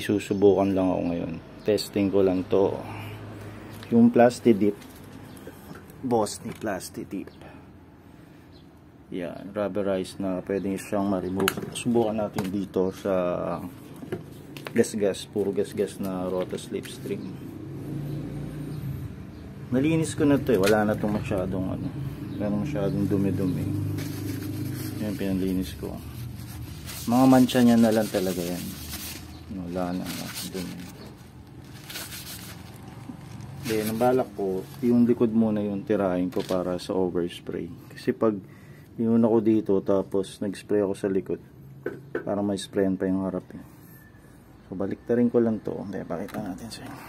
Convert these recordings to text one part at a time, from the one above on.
susubukan lang ako ngayon. Testing ko lang to. Yung Plasti-Dip. Boss ni Plasti-Dip. Yan, rubberized na pwede siyang ma-remove. Subukan natin dito sa gas-gas, puro gas-gas na Rota Slipstream. Nalinis ko na to eh, wala na itong masyadong masyadong dumi-dumi. Yan, pinalinis ko. Mga mancha niya na lang talaga yan. Wala na dumi. Then, ang balak ko, yung likod muna yung tirahin ko para sa overspray. Kasi pag yun ako dito tapos nag-spray ako sa likod, para may sprayan pa yung harap eh. So baliktarin ko lang to. Hindi, pakita natin sa inyo.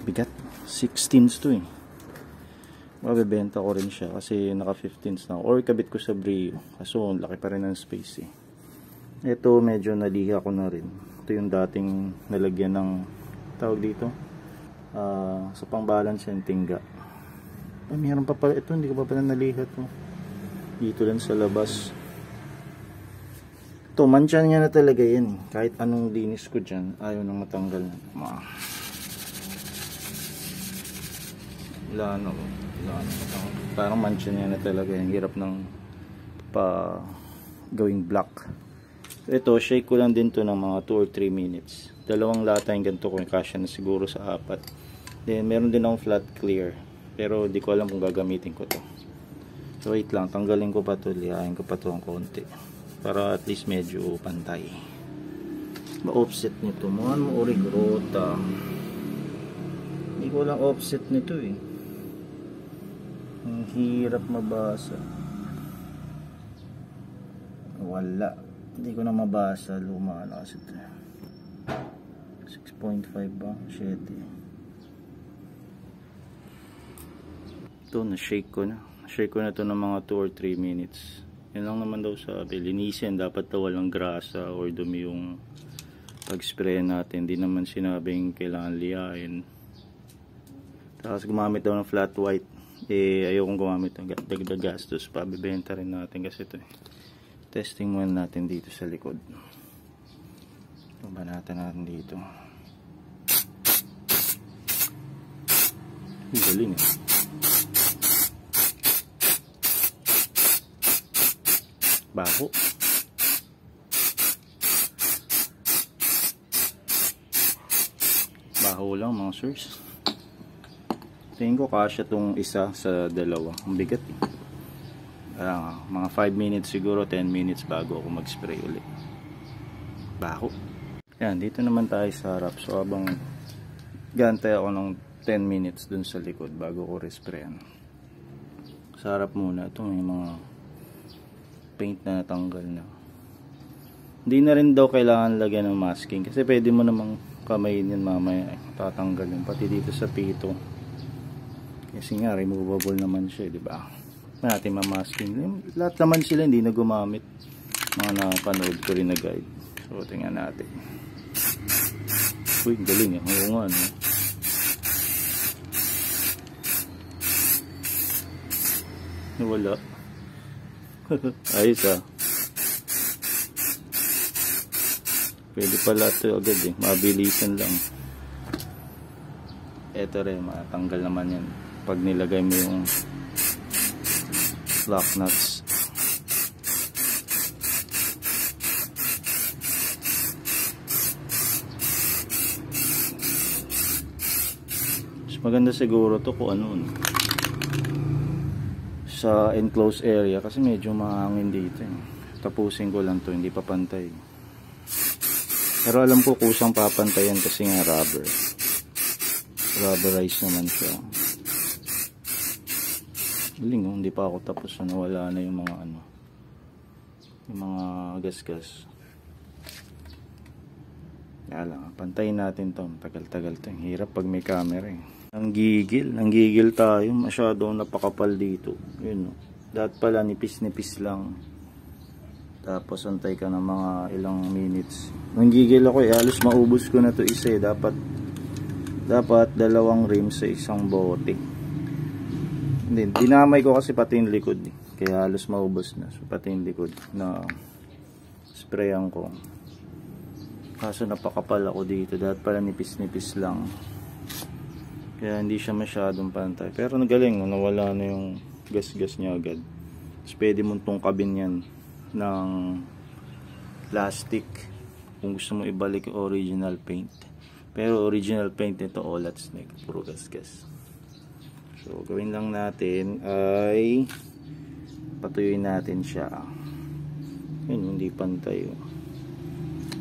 Bigat 16s to eh. Mabebenta ko rin siya kasi naka 15s na, or kabit ko sa Brio, kaso laki pa rin ng space eh. Ito medyo naliha ko na rin. Ito yung dating nalagyan ng tawag dito sa pang balance yung tingga. Ay, mayroon pa pala ito, hindi ko pa pala naliha to. Dito lang sa labas. Ito, mancha niya na talaga yan. Kahit anong linis ko dyan, ayaw nang matanggal na. Wala na. Parang mancha niya na talaga yan. Hirap ng gawing black. So, ito, shake ko lang din to ng mga 2 or 3 minutes. Dalawang lata yung ganito ko. Kasya na siguro sa 4. Then, meron din akong flat clear. Pero di ko alam kung gagamitin ko to. So wait lang, tanggalin ko pa to, lihain ko pa to ng konti para at least medyo pantay. Ma-offset nito, mga orig Rota. Hindi ko lang offset nito eh. Ang hirap mabasa. Wala, hindi ko na mabasa. Luma na kasi ito. 6.5 ba? 7. Ito, na-shake ko na. Shake ko na to ng mga 2 or 3 minutes. Yan lang naman daw sabi. Linisin. Dapat daw walang grasa or dumi yung pag-spray natin. Hindi naman sinabing kailangan liyain. Tapos gumamit daw ng flat white. Eh, ayokong gumamit ng dagdag gastos. Pabibenta rin natin kasi ito. Testing muna natin dito sa likod. Banatan natin dito. Galing eh. Baho. Baho lang mga sirs. Tingin ko kasya tong isa sa dalawa. Ang bigat eh. Mga 5 minutes siguro, 10 minutes bago ako mag-spray ulit. Baho. Yan, dito naman tayo sa harap. So habang gantay ako ng 10 minutes dun sa likod bago ko resprayan. Sa harap muna. Ito may mga paint na natanggal na. Hindi na rin daw kailangan lagyan ng masking kasi pwede mo namang kamayin yan mamaya eh. Tatanggal yun pati dito sa pito kasi nga removable naman siya, di ba? Natin mamasking. Lahat naman sila hindi na gumamit. Mga napanood ko rin na guide. So tingnan natin. Uy, galing eh. Oo nga no? Wala. Ayos ah. Pwede pala ito agad eh. Mabilisan lang. Eto rin, matanggal naman yan pag nilagay mo yung lock nuts. Mas maganda siguro to kung ano sa enclosed area kasi medyo mahangin dito eh. Tapusin ko lang to, hindi pa pantay. Pero alam ko kusang papantayan kasi nga rubberized naman siya. Galing oh, hindi pa ako tapos na wala na yung mga yung mga gas-gas. Kaya lang, pantayin natin to. Tagal-tagal to. Hirap pag may camera eh. Nanggigil tayo. Masyadong napakapal dito. Yun. Dapat pala nipis-nipis lang. Tapos antay ka ng mga ilang minutes. Nanggigil ako eh. Halos maubos ko na to isa eh. Dapat 2 rims sa isang bote. Dinamay ko kasi pati yung likod eh. Kaya halos maubos na. So pati yung likod na sprayan ko. Kaso napakapal ako dito. Dahil pala nipis-nipis lang. Kaya hindi siya masyadong pantay. Pero nagaling, nawala na yung gas-gas niya agad. Tapos pwede mong tungkabin yan ng plastic kung gusto mo ibalik yung original paint. Pero original paint nito Olat Snake, puro gas-gas. So gawin lang natin ay patuyuin natin siya. Yun, hindi pantay.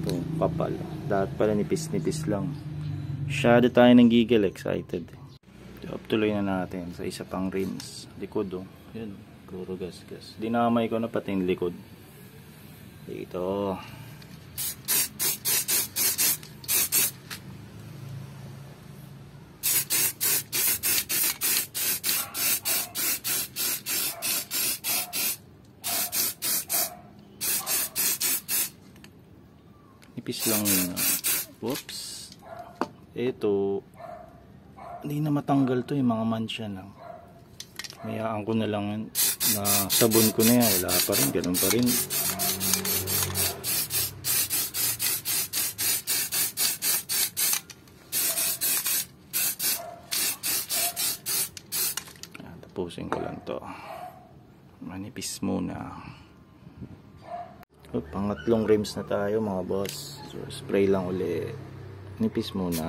Ito, kapal. Dapat pala nipis-nipis lang. Masyado tayo ng gigil, excited. Tuloy na natin sa isa pang rims. Likod oh. Yun, puro gas-gas. Dinamay ko na pati yung likod. Dito. Nipis lang yun. Whoops. Ito, hindi na matanggal to, yung mga mansya na. Mayaan ko na lang na sabon ko na yan. Wala pa rin, ganun pa rin. Tapusin ko lang to. Manipis muna. Pangatlong rims na tayo mga boss. So, spray lang ulit. Nipis muna.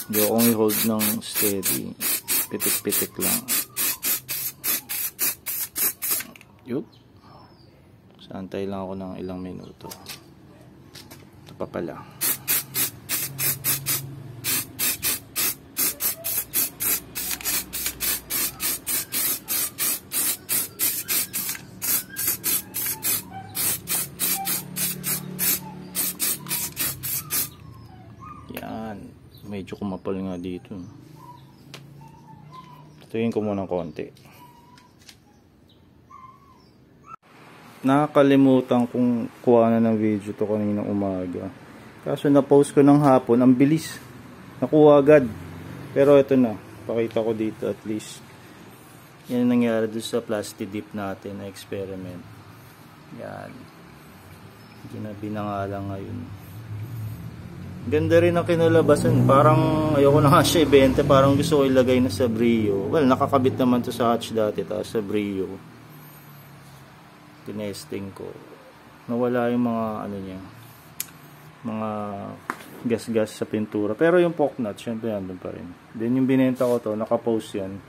Hindi akong i-hold ng steady. Pitik-pitik lang. Yup. Santay lang ako ng ilang minuto. Ito pa pala. Medyo kumapal nga dito. Tutuyin ko muna ng konti. Nakakalimutan kung kuha na ng video to kaninang umaga. Kaso na-post ko ng hapon, ang bilis. Nakuha agad. Pero ito na. Pakita ko dito at least. Yan ang nangyari doon sa plastic dip natin na experiment. Yan. Hindi na binangalang ngayon. Ganda rin ang kinalabasan. Parang ayoko na nga siya ibenta. Parang gusto ko ilagay na sa Brio. Well, nakakabit naman to sa hatch dati. Tapos sa Brio. Tinesting ko. Nawala yung mga ano niya. Mga gas-gas sa pintura. Pero yung poke nut, syempre nandun pa rin. Then yung binenta ko to, nakapost yan.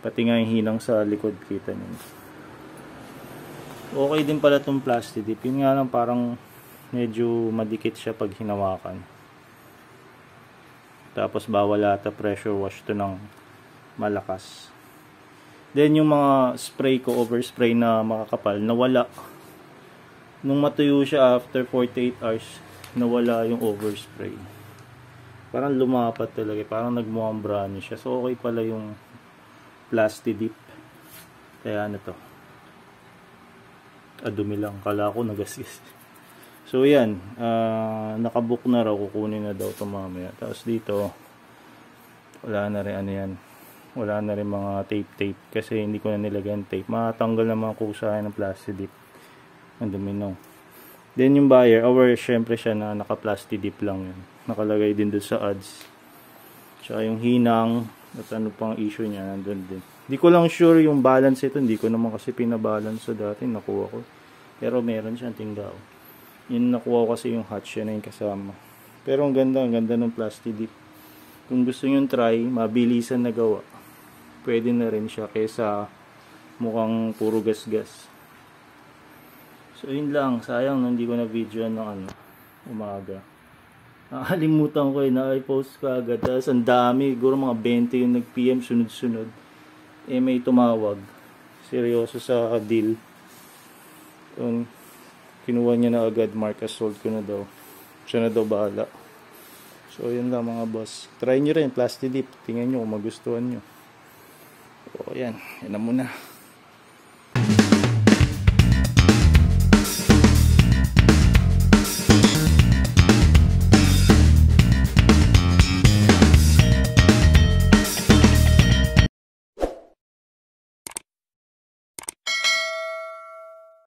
Pati nga yung hinang sa likod, kita niyo. Okay din pala tong plastic dip. Yun nga lang parang medyo madikit siya pag hinawakan. Tapos bawal ata pressure wash to ng malakas. Then yung mga spray ko, overspray na makakapal, nawala. Nung matuyo siya after 48 hours, nawala yung overspray. Parang lumapat talaga. Parang nagmukhang brownie siya. So okay pala yung plastic dip. Kaya ano to. Dumi lang. Kala ko nagasgas. So yan, nakabook na raw, kukunin na daw ito mamaya. Tapos dito, wala na rin ano yan. Wala na rin mga tape kasi hindi ko na nilagyan tape. Matanggal na mga kusahan ng plastic dip. Ang dumi no. Then yung buyer, aware syempre siya na naka-plastic dip lang yan. Nakalagay din doon sa ads. Tsaka yung hinang, at ano pang issue niya, nandun din. Hindi ko lang sure yung balance ito. Hindi ko naman kasi pinabalance sa dati. Nakuha ko. Pero meron siyang tinggaw. Yun nakuha ko kasi yung hatch. Yan na yung kasama. Pero ang ganda ng plastic dip. Kung gusto nyo try, mabilisan na gawa. Pwede na rin siya kaysa mukhang puro gas-gas. So yun lang. Sayang hindi ko na video ng umaga. Nakalimutan ko na-post ko agad. Tapos ang dami. Siguro mga 20 yung nag-PM sunod-sunod. May tumawag. Seryoso sa deal. Yun. Kinuha niya na agad. Mark as sold ko na daw. Siya na daw bahala. So yun lang mga boss. Try nyo rin plastic dip. Tingnan nyo kung magustuhan nyo. So yan. Yan na muna.